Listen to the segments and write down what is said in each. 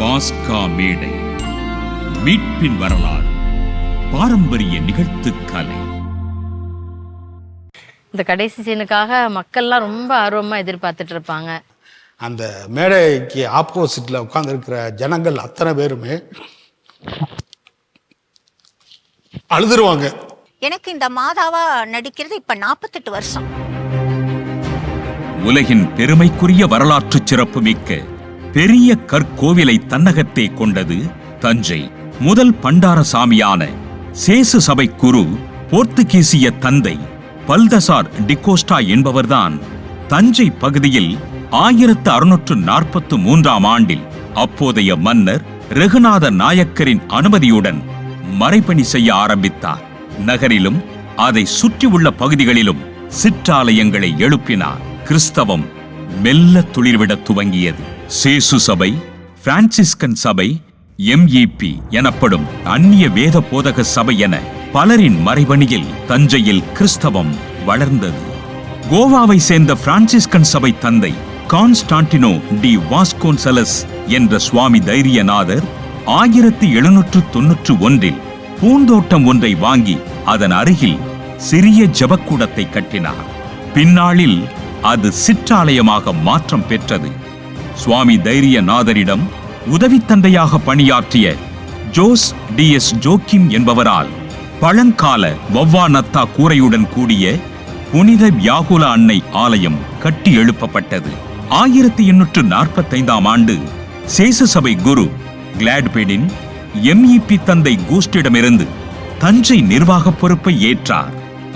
பாஸ்கா மேடை, மீட்பின் வரலாறு, பாரம்பரிய நிகழ்த்து கலை. இந்த கடைசி சீனுக்காக மக்கள்லாம் ரொம்ப ஆர்வமா எதிர்பார்த்துட்டு இருப்பாங்க. அந்த மேடைக்கு ஆப்போசிட்ல உட்கார்ந்து இருக்கிற ஜனங்கள் அத்தனை பேருமே அழுதுருவாங்க. எனக்கு இந்த மாதாவா நடிக்கிறது இப்ப 48 வருஷம். உலகின் பெருமைக்குரிய வரலாற்று சிறப்பு மிக்க பெரிய கற்கோவிலை தன்னகத்தே கொண்டது தஞ்சை. முதல் பண்டாரசாமியான சேசு சபை குரு போர்த்துகீசிய தந்தை பல்தசார் டிகோஸ்டா என்பவர்தான் தஞ்சை பகுதியில் 1643ஆம் ஆண்டில் அப்போதைய மன்னர் ரகுநாத நாயக்கரின் அனுமதியுடன் மறைபணி செய்ய ஆரம்பித்தார். நகரிலும் அதை சுற்றியுள்ள பகுதிகளிலும் சிற்றாலயங்களை எழுப்பினார். கிறிஸ்தவம் மெல்ல துளிர்விட துவங்கியது. சேசு சபை, பிரான்சிஸ்கன் சபை, MEP எனப்படும் அந்நிய வேத போதக சபை என பலரின் மறைபணியில் தஞ்சையில் கிறிஸ்தவம் வளர்ந்தது. கோவாவை சேர்ந்த பிரான்சிஸ்கன் சபை தந்தை கான்ஸ்டான்டினோ டி வாஸ்கோன்சலஸ் என்ற சுவாமி தைரியநாதர் 1791 பூந்தோட்டம் ஒன்றை வாங்கி அதன் அருகில் சிறிய ஜெபக்கூடத்தை கட்டினார். பின்னாளில் அது சிற்றாலயமாக மாற்றம் பெற்றது. சுவாமி தைரியநாதரிடம் உதவி தந்தையாக பணியாற்றிய ஜோஸ் DS ஜோக்கிம் என்பவரால் பழங்கால வவ்வாநத்தா கூரையுடன் கூடிய புனித வியாகுல அன்னை ஆலயம் கட்டி எழுப்பப்பட்டது. 1845ஆம் ஆண்டு சேசு சபை குரு கிளாட்பெடின் MEP தந்தை கூஸ்டிடமிருந்து தஞ்சை நிர்வாக பொறுப்பை ஏற்றார்.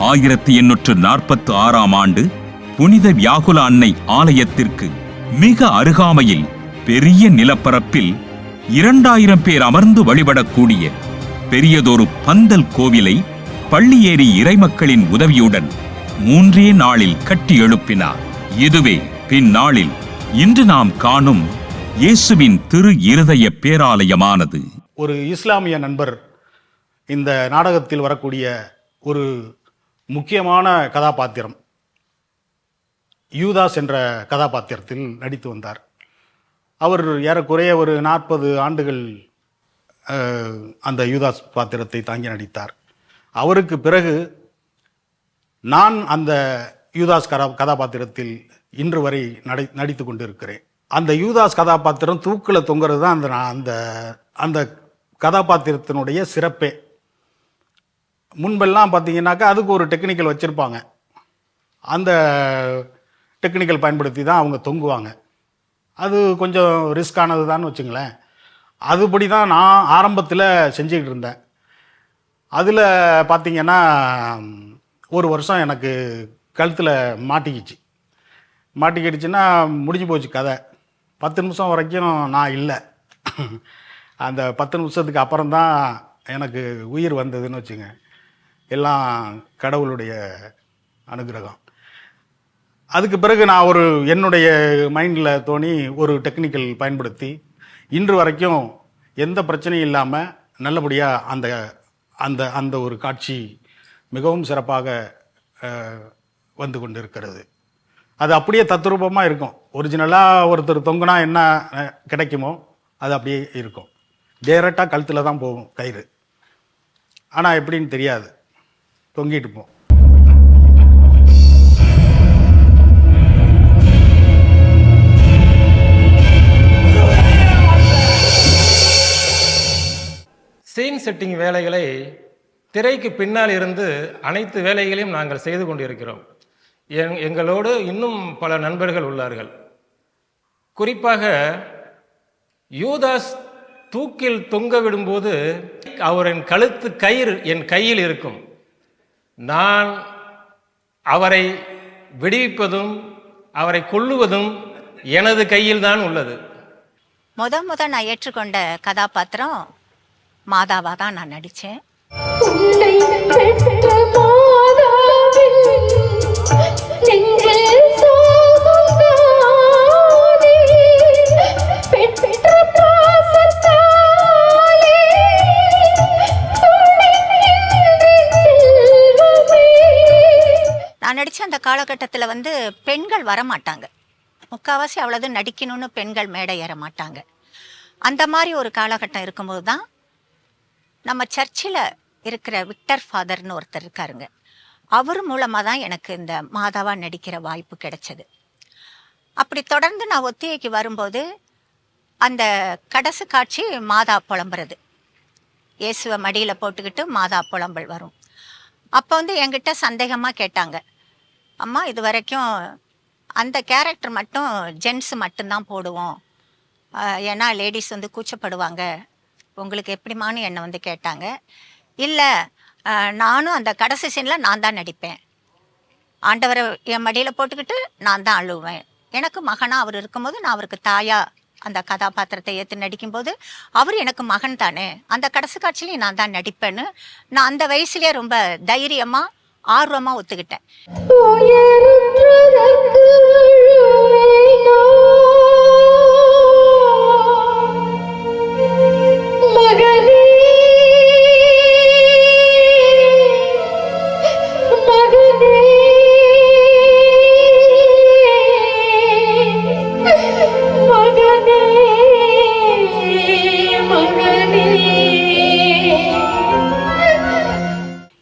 1846ஆம் ஆண்டு புனித வியாகுல அன்னை ஆலயத்திற்கு மிக அருகாமையில் பெரிய நிலப்பரப்பில் 2000 பேர் அமர்ந்து வழிபடக்கூடிய பெரியதொரு பந்தல் கோவிலை பள்ளியேரி இறைமக்களின் உதவியுடன் 3 நாளில் கட்டி எழுப்பினார். இதுவே பின்னாளில் இன்று நாம் காணும் இயேசுவின் திரு இருதய பேராலயமானது. ஒரு இஸ்லாமிய நண்பர் இந்த நாடகத்தில் வரக்கூடிய ஒரு முக்கியமான கதாபாத்திரம் யூதாஸ் என்ற கதாபாத்திரத்தில் நடித்து வந்தார். அவர் ஏறக்குறைய ஒரு 40 ஆண்டுகள் அந்த யூதாஸ் பாத்திரத்தை தாங்கி நடித்தார். அவருக்கு பிறகு நான் அந்த யூதாஸ் கதாபாத்திரத்தில் இன்று வரை நடித்து கொண்டிருக்கிறேன். அந்த யூதாஸ் கதாபாத்திரம் தூக்கில் தொங்குறது தான் அந்த அந்த கதாபாத்திரத்தினுடைய சிறப்பே. முன்பெல்லாம் பார்த்தீங்கன்னாக்கா அதுக்கு ஒரு டெக்னிக்கல் வச்சுருப்பாங்க. அந்த டெக்னிக்கல் பயன்படுத்தி தான் அவங்க தொங்குவாங்க. அது கொஞ்சம் ரிஸ்கானது தான் வச்சுங்களேன். அதுபடி தான் நான் ஆரம்பத்தில் செஞ்சுக்கிட்டு இருந்தேன். அதில் பார்த்தீங்கன்னா ஒரு வருஷம் எனக்கு கழுத்தில் மாட்டிக்கிடுச்சுன்னா முடிஞ்சு போச்சு கதை. 10 நிமிஷம் வரைக்கும் நான் இல்லை. அந்த 10 நிமிஷத்துக்கு அப்புறம்தான் எனக்கு உயிர் வந்ததுன்னு வச்சுங்க. எல்லாம் கடவுளுடைய அனுகிரகம். அதுக்கு பிறகு நான் என்னுடைய மைண்டில் தோணி ஒரு டெக்னிக்கல் பயன்படுத்தி இன்று வரைக்கும் எந்த பிரச்சனையும் இல்லாமல் நல்லபடியாக அந்த அந்த அந்த ஒரு காட்சி மிகவும் சிறப்பாக வந்து கொண்டு இருக்கிறது. அது அப்படியே தத்ரூபமாக இருக்கும். ஒரிஜினலாக ஒருத்தர் தொங்குனா என்ன கிடைக்குமோ அது அப்படியே இருக்கும். டேரெக்டாக கழுத்தில் தான் போகும் கயிறு. ஆனால் எப்படின்னு தெரியாது, தொங்கிட்டு போகும். சீன் செட்டிங் வேலைகளை திரைக்கு பின்னால் இருந்து அனைத்து வேலைகளையும் நாங்கள் செய்து கொண்டிருக்கிறோம். எங்களோடு இன்னும் பல நண்பர்கள் உள்ளார்கள். குறிப்பாக யூதாஸ் தூக்கில் தொங்க விடும்போது அவரின் கழுத்து கயிறு என் கையில் இருக்கும். நான் அவரை விடுவிப்பதும் அவரை கொல்லுவதும் எனது கையில் தான் உள்ளது. முத நான் ஏற்றுக்கொண்ட கதாபாத்திரம் மாதாவா தான் நான் நடித்தேன். நான் நடித்த அந்த காலகட்டத்தில் பெண்கள் வரமாட்டாங்க. முக்கால்வாசி அவ்வளவு நடிக்கணும்னு பெண்கள் மேடை ஏற மாட்டாங்க. அந்த மாதிரி ஒரு காலகட்டம் இருக்கும்போது தான் நம்ம சர்ச்சில் இருக்கிற விக்டர் ஃபாதர்னு ஒருத்தர் இருக்காருங்க. அவர் மூலமாக தான் எனக்கு இந்த மாதாவாக நடிக்கிற வாய்ப்பு கிடைச்சது. அப்படி தொடர்ந்து நான் ஒத்திகைக்கு வரும்போது அந்த கடைசி காட்சி மாதா புலம்புறது, இயேசுவை மடியில் போட்டுக்கிட்டு மாதா புலம்பல் வரும். அப்போ வந்து என்கிட்ட சந்தேகமாக கேட்டாங்க, அம்மா இது வரைக்கும் அந்த கேரக்டர் மட்டும் ஜென்ஸ் மட்டும்தான் போடுவோம், ஏன்னா லேடிஸ் வந்து கூச்சப்படுவாங்க, உங்களுக்கு எப்படிமான்னு என்னை வந்து கேட்டாங்க. இல்லை, நானும் அந்த கடைசி சீனில் நான் தான் நடிப்பேன், ஆண்டவரை என் மடியில் போட்டுக்கிட்டு நான் தான் அழுவேன். எனக்கு மகனாக அவர் இருக்கும்போது நான் அவருக்கு தாயா அந்த கதாபாத்திரத்தை ஏற்று நடிக்கும்போது அவர் எனக்கு மகன் தானே, அந்த கடைசி காட்சியிலையும் நான் தான் நடிப்பேன்னு நான் அந்த வயசுலேயே ரொம்ப தைரியமாக ஆர்வமாக ஒத்துக்கிட்டேன்.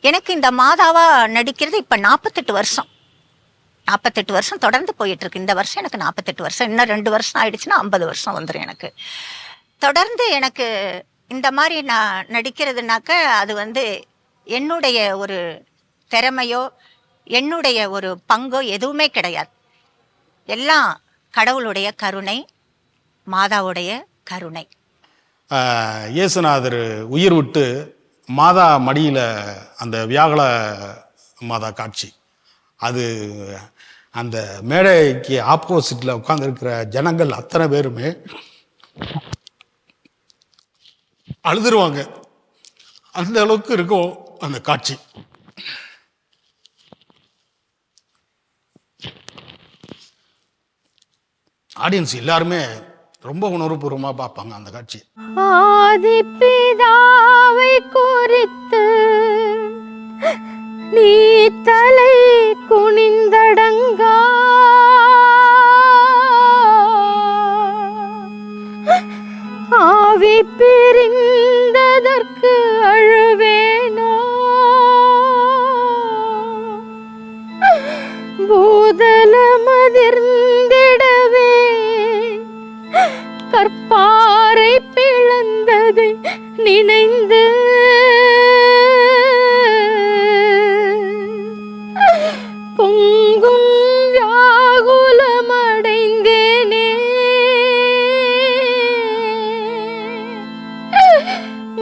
எனக்கு இந்த மாதாவா நடிக்கிறது இப்போ 48 வருஷம். 48 வருஷம் தொடர்ந்து போயிட்டு இருக்கு. இந்த வருஷம் எனக்கு 48 வருஷம், இன்னும் 2 வருஷம் ஆயிடுச்சுன்னா 50 வருஷம் வந்துடும் எனக்கு. தொடர்ந்து எனக்கு இந்த மாதிரி நான் நடிக்கிறதுனாக்க அது வந்து என்னுடைய ஒரு திறமையோ என்னுடைய ஒரு பங்கோ எதுவுமே கிடையாது. எல்லாம் கடவுளுடைய கருணை, மாதாவுடைய கருணை. இயேசுநாதர் உயிர் விட்டு மாதா மடியில் அந்த வியாகுல மாதா காட்சி, அது அந்த மேடைக்கு ஆப்போசிட்டில் உட்கார்ந்துருக்கிற ஜனங்கள் அத்தனை பேருமே அழுதுருவாங்க. அந்த அளவுக்கு இருக்கும் அந்த காட்சி. ஆடியன்ஸ் எல்லாருமே ரொம்ப உணர்வுபூர்வமாக பார்ப்பாங்க அந்த காட்சி. ஆதிபிதாவை குறித்து நீ தலை குனிந்தடங்கா, ஆவி பிரிந்ததற்கு அழுவேனோ, பூதலமதிர்ந்திடவே கற்பாறை பிளந்ததை நினைந்து பொங்கும் வியாகுலமடைந்தேனே.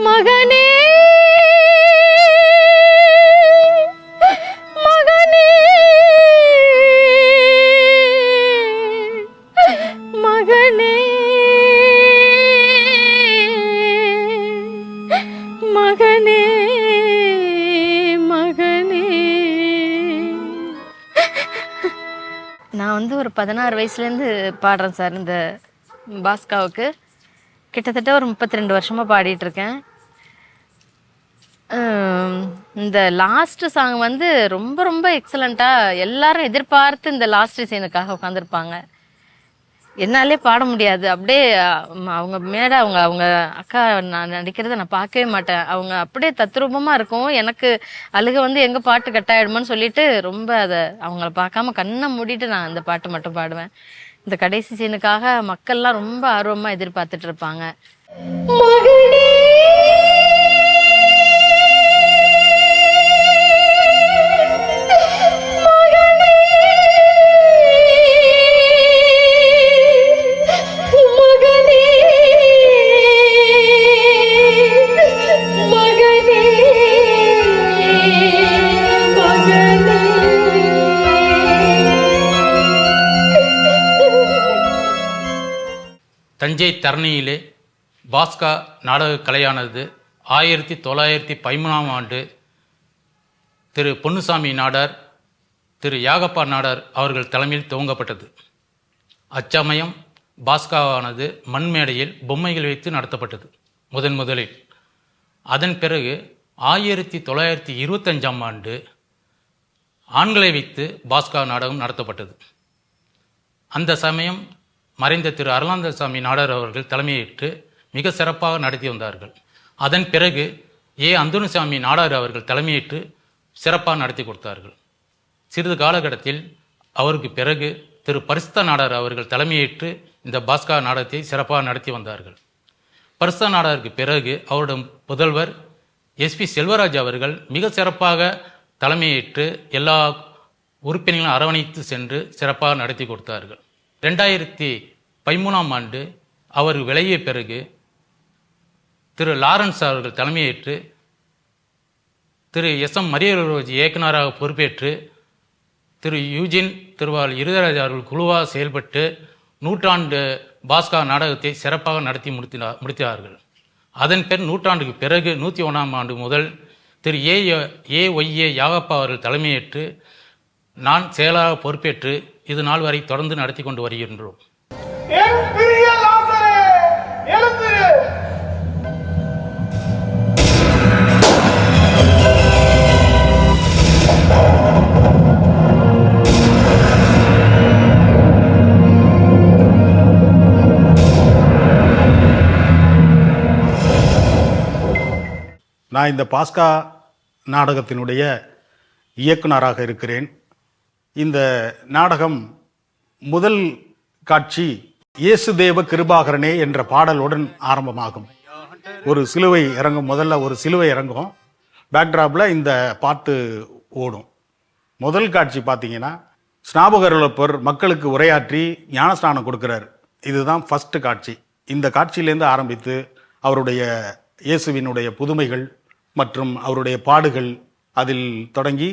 மகனே மகனே மகனே மகனே மகனே. நான் வந்து ஒரு 16 வயசுலேருந்து பாடுறேன் சார். இந்த பாஸ்காவுக்கு கிட்டத்தட்ட ஒரு 32 வருஷமாக பாடிட்டு இருக்கேன். இந்த லாஸ்ட் சாங் வந்து ரொம்ப ரொம்ப எக்ஸலண்ட்டாக எல்லாரும் எதிர்பார்த்து இந்த லாஸ்ட் சீனுக்காக உட்காந்துருப்பாங்க. என்னாலே பாட முடியாது. அப்படியே அவங்க மேடை அவங்க அக்கா நான் நடிக்கிறத நான் பார்க்கவே மாட்டேன். அவங்க அப்படியே தத்ரூபமாக இருக்கும். எனக்கு அழுக வந்து எங்கே பாட்டு கட்டாயிடுமோன்னு சொல்லிட்டு ரொம்ப அதை அவங்கள பார்க்காம கண்ணை மூடிட்டு நான் அந்த பாட்டு மட்டும் பாடுவேன். இந்த கடைசி சீனுக்காக மக்கள்லாம் ரொம்ப ஆர்வமாக எதிர்பார்த்துட்டு இருப்பாங்க. தஞ்சை தரணியிலே பாஸ்கா நாடக கலையானது 1913ஆம் ஆண்டு திரு பொன்னுசாமி நாடார், திரு யாகப்பா நாடார் அவர்கள் தலைமையில் துவங்கப்பட்டது. அச்சமயம் பாஸ்காவானது மண்மேடையில் பொம்மைகள் வைத்து நடத்தப்பட்டது முதலில். அதன் பிறகு 1925ஆம் ஆண்டு ஆண்களை வைத்து பாஸ்கா நாடகம் நடத்தப்பட்டது. அந்த சமயம் மறைந்த திரு அருளானந்தசாமி நாடார் அவர்கள் தலைமையேற்று மிக சிறப்பாக நடத்தி வந்தார்கள். அதன் பிறகு அந்தோணிசாமி நாடார் அவர்கள் தலைமையேற்று சிறப்பாக நடத்தி கொடுத்தார்கள். சிறிது காலகட்டத்தில் அவருக்கு பிறகு திரு பரிசுத்த நாடார் அவர்கள் தலைமையேற்று இந்த பாஸ்கா நாடகத்தை சிறப்பாக நடத்தி வந்தார்கள். பரிசுத்த நாடாருக்கு பிறகு அவருடைய புதல்வர் SP செல்வராஜ் அவர்கள் மிக சிறப்பாக தலைமையேற்று எல்லா உறுப்பினர்களும் அரவணைத்து சென்று சிறப்பாக நடத்தி கொடுத்தார்கள். 2013ஆம் ஆண்டு அவர் விலகிய பிறகு திரு லாரன்ஸ் அவர்கள் தலைமையேற்று திரு SM மரியரோஜி இயக்குநராக பொறுப்பேற்று திரு யூஜின் திருவாள் இருதராஜ் அவர்கள் குழுவாக செயல்பட்டு 100ஆண்டு பாஸ்கா நாடகத்தை சிறப்பாக நடத்தி முடித்தார்கள். அதன் பின் 100ஆண்டுக்கு பிறகு 101ஆம் ஆண்டு முதல் திரு AYA யாகப்பா அவர்கள் தலைமையேற்று நான் செயலாக பொறுப்பேற்று இது நாள் வரை தொடர்ந்து நடத்தி கொண்டு வருகின்றோம். நான் இந்த பாஸ்கா நாடகத்தினுடைய இயக்குனராக இருக்கிறேன். இந்த நாடகம் முதல் காட்சி இயேசுதேவ கிருபாகரனே என்ற பாடலுடன் ஆரம்பமாகும். ஒரு சிலுவை இறங்கும், முதல்ல ஒரு சிலுவை இறங்கும், பேக்ட்ராப்பில் இந்த பாட்டு ஓடும். முதல் காட்சி பார்த்தீங்கன்னா ஸ்நாபகரப்பர் மக்களுக்கு உரையாற்றி ஞானஸ்நானம் கொடுக்குறார். இதுதான் ஃபர்ஸ்ட் காட்சி. இந்த காட்சியிலேருந்து ஆரம்பித்து அவருடைய இயேசுவினுடைய புதுமைகள் மற்றும் அவருடைய பாடுகள் அதில் தொடங்கி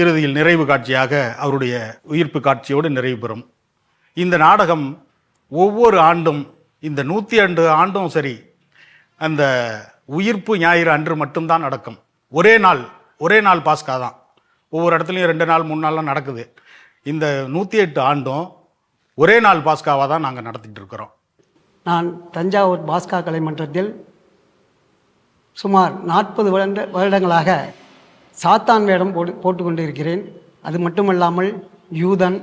இறுதியில் நிறைவு காட்சியாக அவருடைய உயிர்ப்பு காட்சியோடு நிறைவு பெறும். இந்த நாடகம் ஒவ்வொரு ஆண்டும், இந்த 102 ஆண்டும் சரி, அந்த உயிர்ப்பு ஞாயிறு அன்று மட்டும்தான் நடக்கும். ஒரே நாள் பாஸ்கா தான். ஒவ்வொரு இடத்துலையும் 2 நாள் 3 நாள்லாம் நடக்குது. இந்த 108 ஆண்டும் ஒரே நாள் பாஸ்காவாக தான் நாங்கள் நடத்திட்டு இருக்கிறோம். நான் தஞ்சாவூர் பாஸ்கா கலைமன்றத்தில் சுமார் 40 வருடங்களாக சாத்தான் வேடம் போட்டு கொண்டு இருக்கிறேன். அது மட்டுமல்லாமல் யூதன்,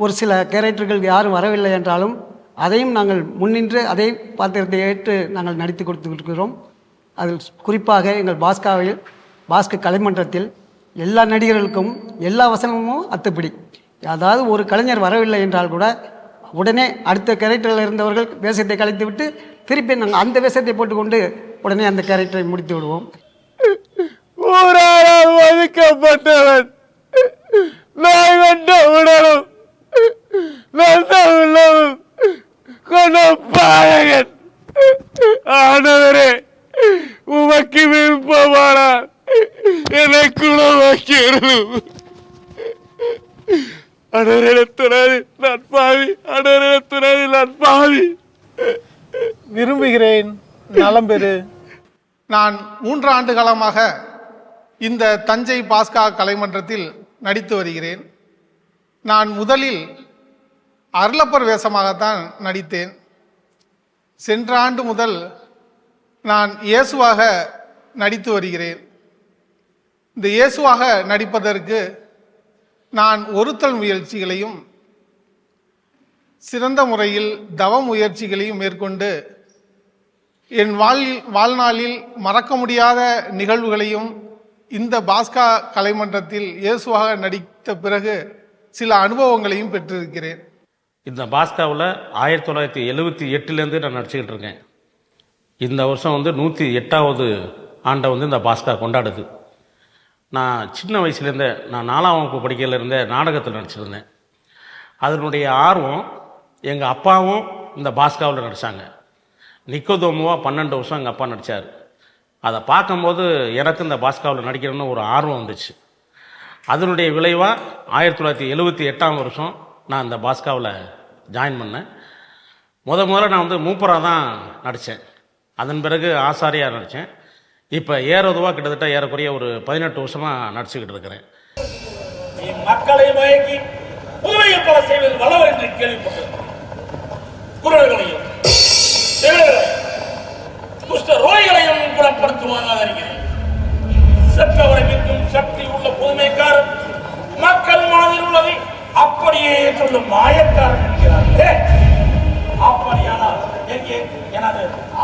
ஒரு சில கேரக்டர்கள் யாரும் வரவில்லை என்றாலும் அதையும் நாங்கள் முன்னின்று அதே பாத்திரத்தை ஏற்று நாங்கள் நடித்து கொடுத்துருக்கிறோம். அதில் குறிப்பாக எங்கள் பாஸ்கா கலைமன்றத்தில் எல்லா நடிகர்களுக்கும் எல்லா வசனமும் அத்துப்படி. அதாவது ஒரு கலைஞர் வரவில்லை என்றால் கூட உடனே அடுத்த கேரக்டரில் இருந்தவர்கள் வேஷத்தை கலைத்து விட்டு திருப்பி நாங்கள் அந்த வேஷத்தை போட்டுக்கொண்டு உடனே அந்த கேரக்டரை முடித்து விடுவோம். ஒதுக்கப்பட்டவன் நாய் வந்த உடலும் நல்ல உள்ளவும் கொண்ட பாயகன் ஆனவரே, உமக்கு விருப்பமானால் என்னை குணமாக்கியருளும். அடரிடத்துறாது நான் பாவி, அடரிடத்துறாது நான் பாவி. விரும்புகிறேன், நலம் பெறு. நான் 3 ஆண்டு காலமாக இந்த தஞ்சை பாஸ்கா கலைமன்றத்தில் நடித்து வருகிறேன். நான் முதலில் அருளப்பர் வேஷமாகத்தான் நடித்தேன். சென்ற ஆண்டு முதல் நான் இயேசுவாக நடித்து வருகிறேன். இந்த இயேசுவாக நடிப்பதற்கு நான் ஒருத்தல் முயற்சிகளையும் சிறந்த முறையில் தவ முயற்சிகளையும் மேற்கொண்டு என் வாழ்நாளில் மறக்க முடியாத நிகழ்வுகளையும் இந்த பாஸ்கா கலைமன்றத்தில் இயேசுவாக நடித்த பிறகு சில அனுபவங்களையும் பெற்றிருக்கிறேன். இந்த பாஸ்காவில் 1978 நான் நடிச்சுக்கிட்டு இருக்கேன். இந்த வருஷம் 108வது ஆண்டை இந்த பாஸ்கா கொண்டாடுது. நான் சின்ன வயசுலேருந்தே, நான் 4ஆம் வகுப்பு படிக்கையிலேருந்தே நாடகத்தில் நடிச்சிருந்தேன். அதனுடைய ஆர்வம் எங்கள் அப்பாவும் இந்த பாஸ்காவில் நடித்தாங்க. நிக்கோதோமுவா 12 வருஷம் எங்கள் அப்பா நடித்தார். அதை பார்க்கும்போது எனக்கு இந்த பாஸ்காவில் நடிக்கணும்னு ஒரு ஆர்வம் வந்துச்சு. அதனுடைய விளைவாக 1978ஆம் வருஷம் நான் இந்த பாஸ்காவில் ஜாயின் பண்ணேன். முதல்ல நான் மூப்பராக தான் நடித்தேன். அதன் பிறகு ஆசாரியாக நடித்தேன். இப்போ ஏறதுவாக கிட்டத்தட்ட ஏறக்குறைய ஒரு 18 வருஷமாக நடிச்சுக்கிட்டு இருக்கிறேன். மக்களை மயக்கி புதுமையில் பல செய்வது வளவர் என்று கேள்விப்பட்டது. குரல்களையும் குஷ்ட ரோகிகளையும் குணப்படுத்துவதாக இருக்கிறேன். செற்றவரை விற்கும் சக்தி உள்ள புதுமைக்காரன் மக்கள் மனதில் உள்ளதை அப்படியே சொல்லும் மாயக்காரன் என்கிறார். அப்படியானால் எங்கே எனது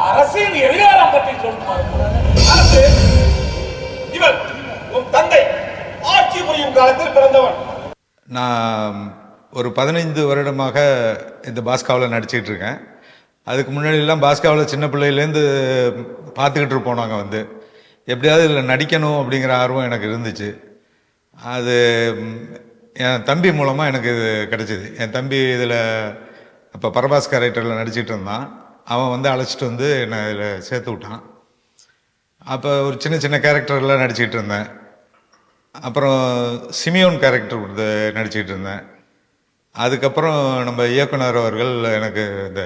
அரசியல் எதிர்காலம் பற்றி சொல்லுமாறு அரசு, இவர் உன் தந்தை ஆட்சி புரியும் காலத்தில் பிறந்தவன். நான் ஒரு 15 வருடமாக இந்த பாஸ்காவில் நடிச்சிட்டு இருக்கேன். அதுக்கு முன்னாடியெல்லாம் பாஸ்காவில் சின்ன பிள்ளையிலேருந்து பார்த்துக்கிட்டு இருப்போம். நாங்கள் வந்து எப்படியாவது இதில் நடிக்கணும் அப்படிங்கிற ஆர்வம் எனக்கு இருந்துச்சு. அது என் தம்பி மூலமாக எனக்கு இது கிடச்சிது. என் தம்பி இதில் அப்போ பரபாஸ் கேரக்டரில் நடிச்சிட்டு இருந்தான். அவன் வந்து அழைச்சிட்டு வந்து என்னை இதில் சேர்த்து விட்டான். அப்போ ஒரு சின்ன சின்ன கேரக்டர்லாம் நடிச்சிட்டு இருந்தேன். அப்புறம் சிமியோன் கேரக்டர் கொடுத்து நடிச்சிட்டு இருந்தேன். அதுக்கப்புறம் நம்ம இயக்குனர் அவர்கள் எனக்கு இந்த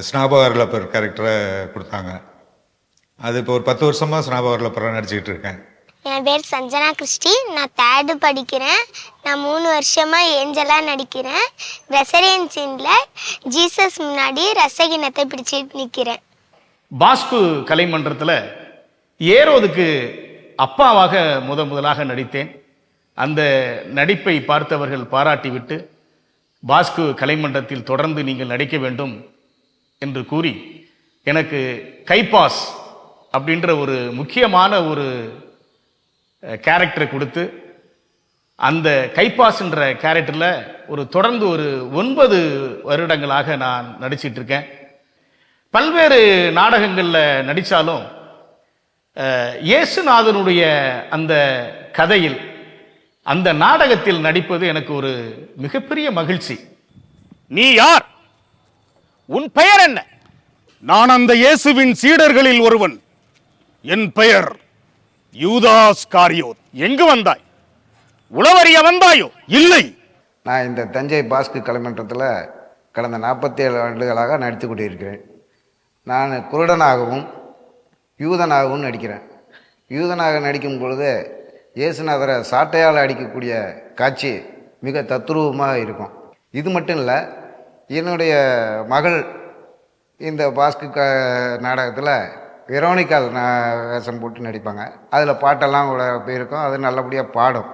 ஸ்னாபகர்லப்பர் கேரக்டரை கொடுத்தாங்க. அது இப்போ ஒரு 10 வருஷமாக ஸ்னாபகர்லப்பராக நடிச்சிக்கிட்டு இருக்கேன். என் பேர் சஞ்சனா கிறிஸ்டி. நான் 3rd படிக்கிறேன். நான் 3 வருஷமாக ஏஞ்சலாக நடிக்கிறேன். ரெசரியன் சீனில் ஜீசஸ் முன்னாடி ரசகினத்தை பிடிச்சிட்டு நிற்கிறேன். பாஸ்கு கலைமன்றத்தில் ஏரோதுக்கு அப்பாவாக முதலாக நடித்தேன். அந்த நடிப்பை பார்த்தவர்கள் பாராட்டிவிட்டு பாஸ்கு கலைமன்றத்தில் தொடர்ந்து நீங்கள் நடிக்க வேண்டும் என்று கூறி எனக்கு கைப்பாஸ் அப்படின்ற ஒரு முக்கியமான ஒரு கேரக்டரை கொடுத்து அந்த கைப்பாஸ்ன்ற கேரக்டரில் தொடர்ந்து ஒரு 9 வருடங்களாக நான் நடிச்சிட்டு இருக்கேன். பல்வேறு நாடகங்களில் நடித்தாலும் இயேசுநாதனுடைய அந்த கதையில் அந்த நாடகத்தில் நடிப்பது எனக்கு ஒரு மிகப்பெரிய மகிழ்ச்சி. நீ யார்? உன் பெயர் என்ன? நான் அந்த இயேசுவின் சீடர்களில் ஒருவன். என் பெயர் யூதாஸ் காரியோத். எங்கு வந்தாய்? உளவறிய வந்தாயோ? இல்லை. நான் இந்த தஞ்சை பாஸ்கு கலைமன்றத்தில் கடந்த 47 ஆண்டுகளாக நடித்து கொண்டிருக்கிறேன். நான் குருடனாகவும் யூதனாகவும் நடிக்கிறேன். யூதனாக நடிக்கும் பொழுது இயேசுநாதரை சாட்டையால் அடிக்கக்கூடிய காட்சி மிக தத்ரூபமாக இருக்கும். இது மட்டும் இல்லை, என்னுடைய மகள் இந்த பாஸ்கு நாடகத்தில் வெரோனிகா வேஷம் போட்டு நடிப்பாங்க. அதில் பாட்டெல்லாம் கூட போயிருக்கோம். அது நல்லபடியாக பாடும்.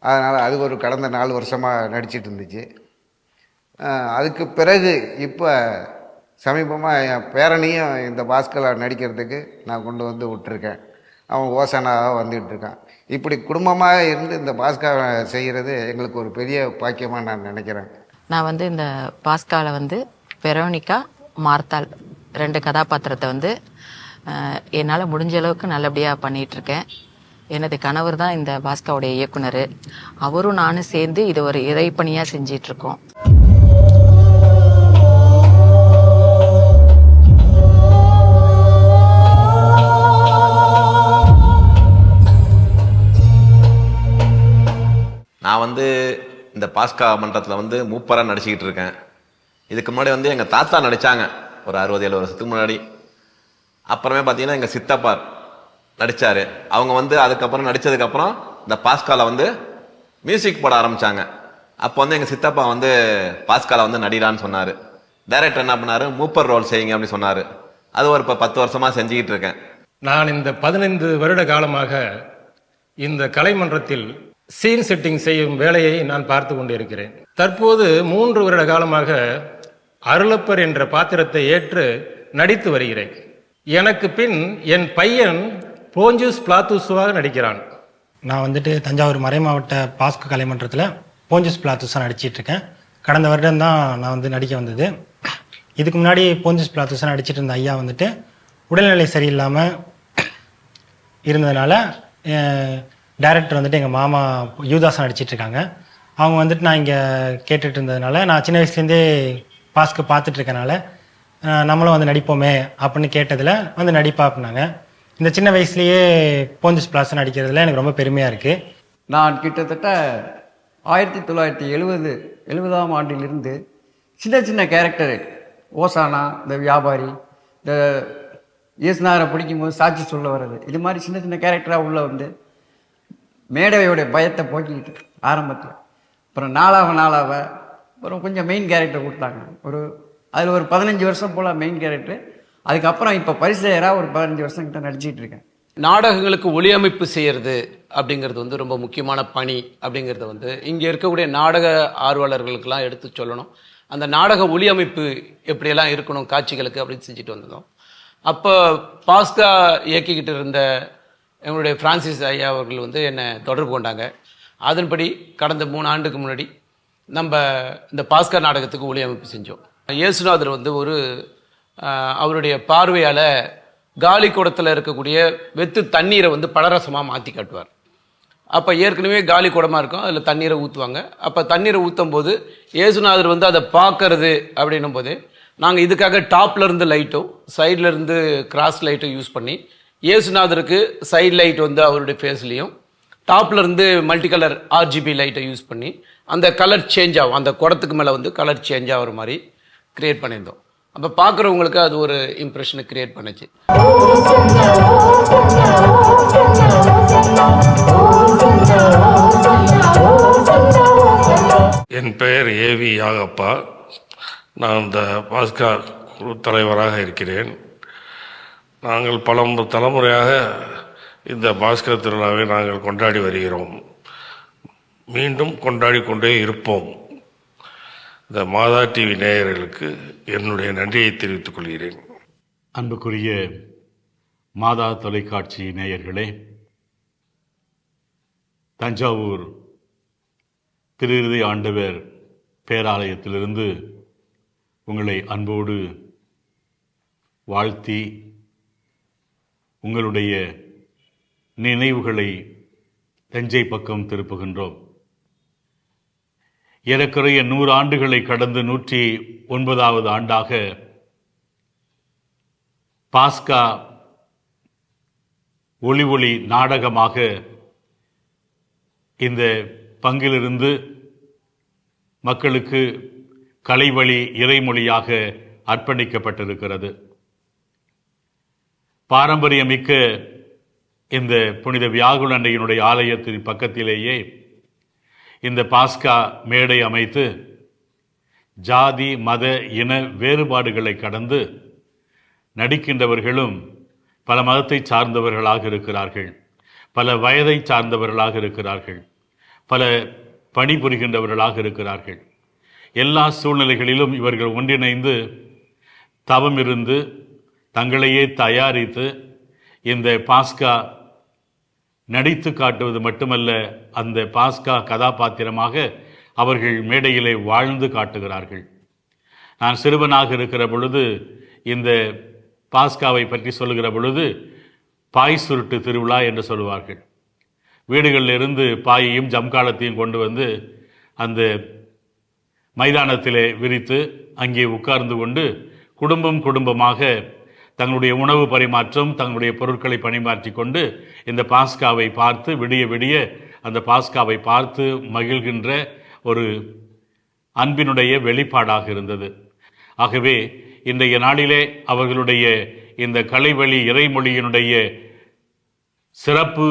அதனால் அது ஒரு கடந்த 4 வருஷமாக நடிச்சிட்டு இருந்துச்சு. அதுக்கு பிறகு இப்போ சமீபமாக என் பேரனையும் இந்த பாஸ்கில் நடிக்கிறதுக்கு நான் கொண்டு வந்து விட்டுருக்கேன். அவன் ஓசனாக வந்துகிட்டு இருக்கான். இப்படி குடும்பமாக இருந்து இந்த பாஸ்கா செய்கிறது எங்களுக்கு ஒரு பெரிய பாக்கியமாக நான் நினைக்கிறேன். நான் வந்து இந்த பாஸ்காவில் வெரோனிகா, மார்த்தாள் 2 கதாபாத்திரத்தை என்னால் முடிஞ்ச அளவுக்கு நல்லபடியாக பண்ணிகிட்ருக்கேன். எனது கணவர் தான் இந்த பாஸ்காவுடைய இயக்குனர். அவரும் நானும் சேர்ந்து இது ஒரு இறைப்பணியாக செஞ்சிட்ருக்கோம். நான் இந்த பாஸ்கா மன்றத்தில் மூப்பராக நடிச்சுக்கிட்டு இருக்கேன். இதுக்கு முன்னாடி எங்கள் தாத்தா நடித்தாங்க ஒரு 60-70 வருஷத்துக்கு முன்னாடி. அப்புறமே பார்த்தீங்கன்னா எங்கள் சித்தப்பார் நடித்தார். அவங்க அதுக்கப்புறம் நடித்ததுக்கப்புறம் இந்த பாஸ்காவில் மியூசிக் போட ஆரம்பித்தாங்க. அப்போ எங்கள் சித்தப்பா பாஸ்காவில் நடிடான்னு சொன்னார். டைரக்டர் என்ன பண்ணார், மூப்பர் ரோல் செய்யுங்க அப்படின்னு சொன்னார். அது ஒரு இப்போ 10 வருஷமாக செஞ்சுக்கிட்டு இருக்கேன். நான் இந்த 15 வருட காலமாக இந்த கலைமன்றத்தில் சீன் செட்டிங் செய்யும் வேலையை நான் பார்த்து கொண்டிருக்கிறேன். தற்போது 3 வருட காலமாக அருளப்பர் என்ற பாத்திரத்தை ஏற்று நடித்து வருகிறேன். எனக்கு பின் என் பையன் போஞ்சூஸ் பிளாத்தூஸுவாக நடிக்கிறான். நான் தஞ்சாவூர் மறைமாவட்ட பாஸ்கு கலைமன்றத்தில் போஞ்சூஸ் பிளாத்தூஸாக நடிச்சிட்டு இருக்கேன். கடந்த வருடம் தான் நான் நடிக்க வந்தது. இதுக்கு முன்னாடி போஞ்சூஸ் பிளாத்தூஸாக நடிச்சிட்டு இருந்த ஐயா உடல்நிலை சரியில்லாமல் இருந்ததுனால டைரக்டர் எங்கள் மாமா யூதாஸாக நடிச்சிட்டு இருக்காங்க. அவங்க நான் இங்கே கேட்டுட்டு இருந்ததுனால, நான் சின்ன வயசுலேருந்தே பாஸ்கு பார்த்துட்டு இருக்கனால நம்மளும் நடிப்போமே அப்படின்னு கேட்டதில் நடிப்பா அப்படின்னாங்க. இந்த சின்ன வயசுலேயே போஞ்சூஸ் பிளாஸாக நடிக்கிறதுல எனக்கு ரொம்ப பெருமையாக இருக்குது. நான் கிட்டத்தட்ட 1970ஆம் ஆண்டிலிருந்து சின்ன சின்ன கேரக்டரு, ஓசானா, இந்த வியாபாரி, இந்த இயேசுநாதரை பிடிக்கும்போது சாட்சி சொல்ல வர்றது, இது மாதிரி சின்ன சின்ன கேரக்டராக உள்ள மேடையோடைய பயத்தை போக்கிக்கிட்டு ஆரம்பத்தில். அப்புறம் நாளாக அப்புறம் கொஞ்சம் மெயின் கேரக்டர் கொடுத்தாங்க. அதில் ஒரு 15 வருஷம் போல் மெயின் கேரக்டர். அதுக்கப்புறம் இப்போ பரிசேயராக ஒரு 15 வருஷம் கிட்ட நடிச்சிட்டு இருக்கேன். நாடகங்களுக்கு ஒளியமைப்பு செய்கிறது அப்படிங்கிறது ரொம்ப முக்கியமான பணி அப்படிங்கிறத இங்கே இருக்கக்கூடிய நாடக ஆர்வலர்களுக்கெல்லாம் எடுத்து சொல்லணும். அந்த நாடக ஒளி அமைப்பு எப்படியெல்லாம் இருக்கணும் காட்சிகளுக்கு அப்படின்னு செஞ்சுட்டு வந்தோம். அப்போ பாஸ்கா இயக்கிக்கிட்டு இருந்த எங்களுடைய பிரான்சிஸ் ஐயா அவர்கள் வந்து என்னை தொடர்பு கொண்டாங்க. அதன்படி கடந்த 3 ஆண்டுக்கு முன்னாடி நம்ம இந்த பாஸ்கா நாடகத்துக்கு ஒளி அமைப்பு செஞ்சோம். இயேசுநாதர் வந்து அவருடைய பார்வையால் காலி குடத்தில் இருக்கக்கூடிய வெத்து தண்ணீரை வந்து பழரசமாக மாற்றி காட்டுவார். அப்போ ஏற்கனவே காலி குடமாக இருக்கும், அதில் தண்ணீரை ஊற்றுவாங்க. அப்போ தண்ணீரை ஊற்றும் போது இயேசுநாதர் வந்து அதை பார்க்கறது அப்படின்னும் போது நாங்கள் இதுக்காக டாப்லேருந்து லைட்டும் சைட்லேருந்து கிராஸ் லைட்டும் யூஸ் பண்ணி இயேசுநாதருக்கு சைட் லைட் வந்து அவருடைய ஃபேஸ்லேயும் டாப்லேருந்து மல்டி கலர் RGB லைட்டை யூஸ் பண்ணி அந்த கலர் சேஞ்ச் ஆகும், அந்த குடத்துக்கு மேலே வந்து கலர் சேஞ்ச் ஆகிற மாதிரி க்ரியேட் பண்ணியிருந்தோம். அப்போ பார்க்குறவங்களுக்கு அது ஒரு இம்ப்ரெஷனை க்ரியேட் பண்ணுச்சு. என் பெயர் ஏவி யாகப்பா. நான் இந்த பாஸ்கா குழு தலைவராக இருக்கிறேன். நாங்கள் பல தலைமுறையாக இந்த பாஸ்கா திருவிழாவை நாங்கள் கொண்டாடி வருகிறோம். மீண்டும் கொண்டாடி கொண்டே இருப்போம். இந்த மாதா டிவி நேயர்களுக்கு என்னுடைய நன்றியை தெரிவித்துக் கொள்கிறேன். அன்புக்குரிய மாதா தொலைக்காட்சி நேயர்களே, தஞ்சாவூர் திருஇருதை ஆண்டவர் பேராலயத்திலிருந்து உங்களை அன்போடு வாழ்த்தி உங்களுடைய நினைவுகளை தஞ்சை பக்கம் திருப்புகின்றோம். ஏறக்குறைய 100 ஆண்டுகளை கடந்து 109வது ஆண்டாக பாஸ்கா ஒளி நாடகமாக இந்த பங்கிலிருந்து மக்களுக்கு கலைவழி இறைமொழியாக அர்ப்பணிக்கப்பட்டிருக்கிறது. பாரம்பரியமிக்க இந்த புனித வியாகுல அன்னையினுடைய ஆலயத்தின் பக்கத்திலேயே இந்த பாஸ்கா மேடை அமைத்து ஜாதி மத இன வேறுபாடுகளை கடந்து நடிக்கின்றவர்களும் பல மதத்தை சார்ந்தவர்களாக இருக்கிறார்கள், பல வயதை சார்ந்தவர்களாக இருக்கிறார்கள், பல பணிபுரிகின்றவர்களாக இருக்கிறார்கள். எல்லா சூழ்நிலைகளிலும் இவர்கள் ஒன்றிணைந்து தவம் இருந்து தங்களையே தயாரித்து இந்த பாஸ்கா நடித்து காட்டுவது மட்டுமல்ல, அந்த பாஸ்கா கதாபாத்திரமாக அவர்கள் மேடையிலே வாழ்ந்து காட்டுகிறார்கள். நான் சிறுவனாக இருக்கிற பொழுது இந்த பாஸ்காவை பற்றி சொல்லுகிற பொழுது பாய் சுருட்டு திருவிழா என்று சொல்லுவார்கள். வீடுகளிலிருந்து பாயையும் ஜம்காலத்தையும் கொண்டு வந்து அந்த மைதானத்திலே விரித்து அங்கே உட்கார்ந்து கொண்டு குடும்பமாக தங்களுடைய உணவு பரிமாற்றம், தங்களுடைய பொருட்களை பரிமாற்றி கொண்டு இந்த பாஸ்காவை பார்த்து விடிய விடிய அந்த பாஸ்காவை பார்த்து மகிழ்கின்ற ஒரு அன்பினுடைய வெளிப்பாடாக இருந்தது. ஆகவே இன்றைய நாளிலே அவர்களுடைய இந்த கலைவழி இறைமொழியினுடைய சிறப்பு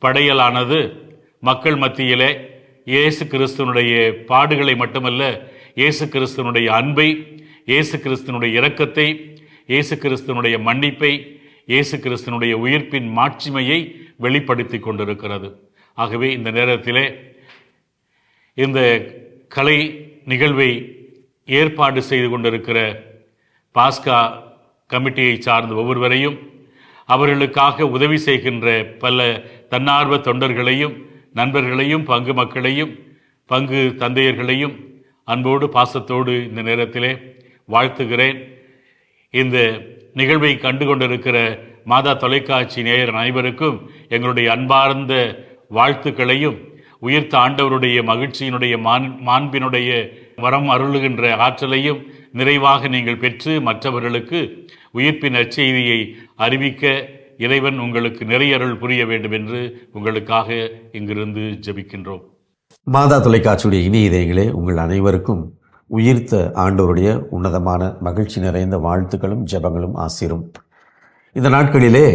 படையலானது மக்கள் மத்தியிலே இயேசு கிறிஸ்துவனுடைய பாடுகளை மட்டுமல்ல, இயேசு கிறிஸ்துவனுடைய அன்பை, இயேசு கிறிஸ்துவனுடைய இரக்கத்தை, இயேசு கிறிஸ்துவனுடைய மன்னிப்பை, இயேசு கிறிஸ்துவனுடைய உயிர்ப்பின் மாட்சிமையை வெளிப்படுத்தி கொண்டிருக்கிறது. ஆகவே இந்த நேரத்திலே இந்த கலை நிகழ்வை ஏற்பாடு செய்து கொண்டிருக்கிற பாஸ்கா கமிட்டியை சார்ந்த ஒவ்வொருவரையும், அவர்களுக்காக உதவி செய்கின்ற பல தன்னார்வ தொண்டர்களையும், நண்பர்களையும், பங்கு மக்களையும், பங்கு தந்தையர்களையும் அன்போடு பாசத்தோடு இந்த நேரத்திலே வாழ்த்துகிறேன். இந்த நிகழ்வை கண்டு கொண்டிருக்கிற மாதா தொலைக்காட்சி நேயர் அனைவருக்கும் எங்களுடைய அன்பார்ந்த வாழ்த்துக்களையும், உயிர்த்த ஆண்டவருடைய மகிழ்ச்சியினுடைய மாண்பினுடைய வரம் அருளுகின்ற ஆற்றலையும் நிறைவாக நீங்கள் பெற்று மற்றவர்களுக்கு உயிர்ப்பின் நற்செய்தியை அறிவிக்க இறைவன் உங்களுக்கு நிறைய அருள் புரிய வேண்டும் என்று உங்களுக்காக இங்கிருந்து ஜெபிக்கின்றோம். மாதா தொலைக்காட்சியுடைய இனிய இதயங்களே, உங்கள் அனைவருக்கும் உயிர்த்த ஆண்டவருடைய உன்னதமான மகிழ்ச்சி நிறைந்த வாழ்த்துக்களும் ஜெபங்களும் ஆசீரும். இந்த நாட்களிலே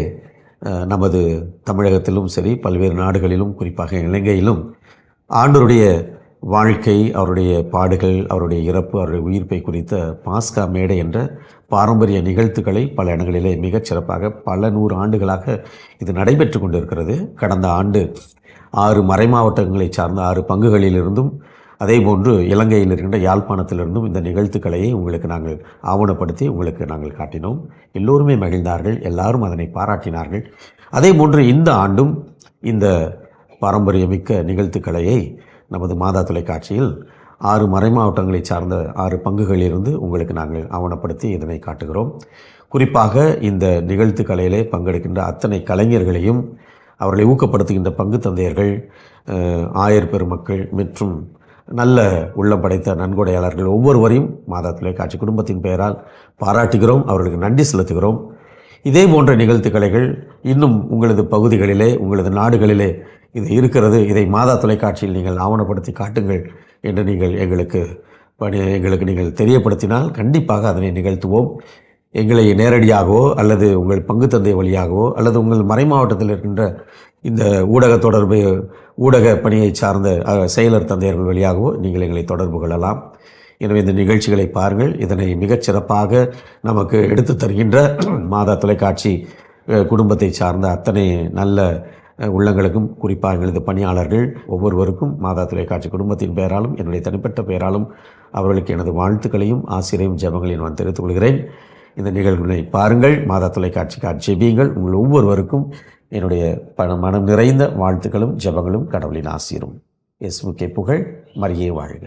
நமது தமிழகத்திலும் சரி, பல்வேறு நாடுகளிலும், குறிப்பாக இலங்கையிலும் ஆண்டவருடைய வாழ்க்கை, அவருடைய பாடுகள், அவருடைய இறப்பு, அவருடைய உயிர்ப்பை குறித்த பாஸ்கா மேடை என்ற பாரம்பரிய நிகழ்த்துக்களை பல இடங்களிலே மிகச் சிறப்பாக பல 100 ஆண்டுகளாக இது நடைபெற்று கொண்டிருக்கிறது. கடந்த ஆண்டு 6 மறைமாவட்டங்களை சார்ந்த 6 பங்குகளிலிருந்தும் அதேபோன்று இலங்கையில் இருக்கின்ற யாழ்ப்பாணத்திலிருந்தும் இந்த நிகழ்த்துக்களையை உங்களுக்கு நாங்கள் ஆவணப்படுத்தி உங்களுக்கு நாங்கள் காட்டினோம். எல்லோருமே மகிழ்ந்தார்கள், எல்லாரும் அதனை பாராட்டினார்கள். அதேபோன்று இந்த ஆண்டும் இந்த பாரம்பரியமிக்க நிகழ்த்துக்களையை நமது மாதா தொலைக்காட்சியில் 6 மறைமாவட்டங்களை சார்ந்த 6 பங்குகளிலிருந்து உங்களுக்கு நாங்கள் ஆவணப்படுத்தி இதனை காட்டுகிறோம். குறிப்பாக இந்த நிகழ்த்துக்கலையிலே பங்கெடுக்கின்ற அத்தனை கலைஞர்களையும் அவர்களை ஊக்கப்படுத்துகின்ற பங்கு தந்தையர்கள், ஆயர் பெருமக்கள் மற்றும் நல்ல உள்ளம் படைத்த நன்கொடையாளர்கள் ஒவ்வொருவரையும் மாதா தொலைக்காட்சி குடும்பத்தின் பெயரால் பாராட்டுகிறோம், அவர்களுக்கு நன்றி செலுத்துகிறோம். இதே போன்ற நிகழ்த்துக்கலைகள் இன்னும் உங்களது பகுதிகளிலே, உங்களது நாடுகளிலே இது இருக்கிறது, இதை மாதா தொலைக்காட்சியில் நீங்கள் ஆவணப்படுத்தி காட்டுங்கள் என்று நீங்கள் எங்களுக்கு நீங்கள் தெரியப்படுத்தினால் கண்டிப்பாக அதனை நிகழ்த்துவோம். எங்களை நேரடியாகவோ அல்லது உங்கள் பங்கு தந்தை வழியாகவோ அல்லது உங்கள் மறைமாவட்டத்தில் இருக்கின்ற இந்த ஊடக பணியை சார்ந்த செயலர் தந்தையர்கள் வழியாகவோ நீங்கள் எங்களை தொடர்பு கொள்ளலாம். எனவே இந்த நிகழ்ச்சிகளை பாருங்கள். இதனை மிகச்சிறப்பாக நமக்கு எடுத்து தருகின்ற மாதா தொலைக்காட்சி குடும்பத்தை சார்ந்த அத்தனை நல்ல உள்ளங்களுக்கும், குறிப்பாக எங்களது பணியாளர்கள் ஒவ்வொருவருக்கும் மாதா தொலைக்காட்சி குடும்பத்தின் பெயராலும் என்னுடைய தனிப்பட்ட பெயராலும் அவர்களுக்கு எனது வாழ்த்துக்களையும் ஆசிரியரும் ஜெபங்களையும் நான் தெரிவித்துக் கொள்கிறேன். இந்த நிகழ்வுகளை பாருங்கள், மாதா தொலைக்காட்சிக்காக ஜெபியுங்கள். உங்கள் ஒவ்வொருவருக்கும் என்னுடைய மனம் நிறைந்த வாழ்த்துக்களும் ஜெபங்களும் கடவுளின் ஆசீரும். இயேசுவுக்கே புகழ், மரியே வாழ்க.